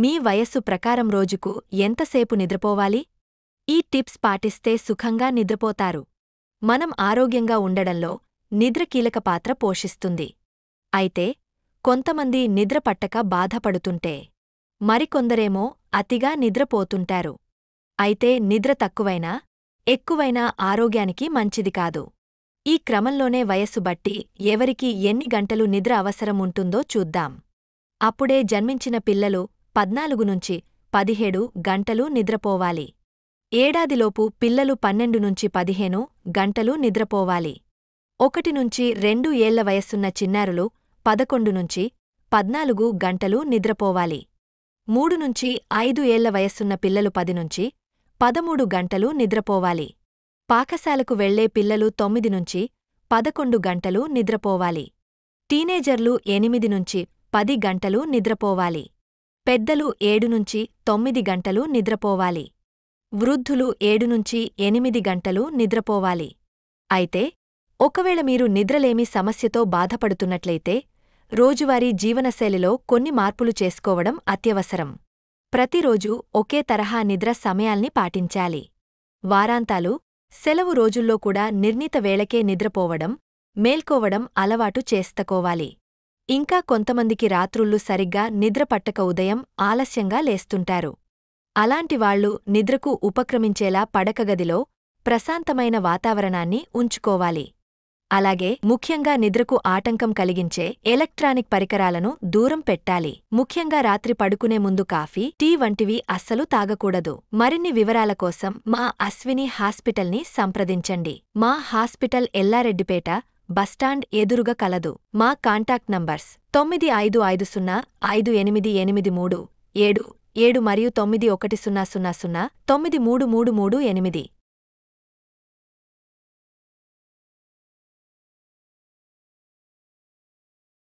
మీ వయస్సు ప్రకారం రోజుకు ఎంతసేపు నిద్రపోవాలి? ఈ టిప్స్ పాటిస్తే సుఖంగా నిద్రపోతారు. మనం ఆరోగ్యంగా ఉండడంలో నిద్ర కీలక పాత్ర పోషిస్తుంది. అయితే కొంతమంది నిద్ర పట్టక బాధపడుతుంటే మరికొందరేమో అతిగా నిద్రపోతుంటారు. అయితే నిద్ర తక్కువైనా ఎక్కువైనా ఆరోగ్యానికి మంచిది కాదు. ఈ క్రమంలోనే వయస్సు బట్టి ఎవరికి ఎన్ని గంటలు నిద్ర అవసరం ఉంటుందో చూద్దాం. అప్పుడే జన్మించిన పిల్లలు 14 నుంచి 17 గంటలు నిద్రపోవాలి. ఏడాదిలోపు పిల్లలు 12 నుంచి 15 గంటలు నిద్రపోవాలి. 1 నుంచి 2 ఏళ్ల వయస్సున్న చిన్నారులు 11 నుంచి 14 గంటలు నిద్రపోవాలి. 3 నుంచి 5 ఏళ్ల వయస్సున్న పిల్లలు 10 నుంచి 13 గంటలు నిద్రపోవాలి. పాఠశాలకు వెళ్లే పిల్లలు 9 నుంచి 11 గంటలు నిద్రపోవాలి. టీనేజర్లు 8 నుంచి 10 గంటలు నిద్రపోవాలి. పెద్దలు 7 నుంచి 9 గంటలు నిద్రపోవాలి. వృద్ధులు 7 నుంచి 8 గంటలు నిద్రపోవాలి. అయితే ఒకవేళ మీరు నిద్రలేమి సమస్యతో బాధపడుతున్నట్లయితే రోజువారీ జీవనశైలిలో కొన్ని మార్పులు చేసుకోవడం అత్యవసరం. ప్రతిరోజూ ఒకే తరహా నిద్ర సమయాల్ని పాటించాలి. వారాంతాలు, సెలవు రోజుల్లో కూడా నిర్ణీత వేళకే నిద్రపోవడం, మేల్కోవడం అలవాటు చేసుకోవాలి. ఇంకా కొంతమందికి రాత్రుళ్ళు సరిగ్గా నిద్రపట్టక ఉదయం ఆలస్యంగా లేస్తుంటారు. అలాంటివాళ్లు నిద్రకు ఉపక్రమించేలా పడకగదిలో ప్రశాంతమైన వాతావరణాన్ని ఉంచుకోవాలి. అలాగే ముఖ్యంగా నిద్రకు ఆటంకం కలిగించే ఎలక్ట్రానిక్ పరికరాలను దూరం పెట్టాలి. ముఖ్యంగా రాత్రి పడుకునే ముందు కాఫీ, టీ వంటివి అస్సలు తాగకూడదు. మరిన్ని వివరాల కోసం మా అశ్విని హాస్పిటల్ని సంప్రదించండి. మా హాస్పిటల్ ఎల్లారెడ్డిపేట బస్టాండ్ ఎదురుగా కలదు. మా కాంటాక్ట్ నంబర్స్ 9550588377 మరియు 9100093338.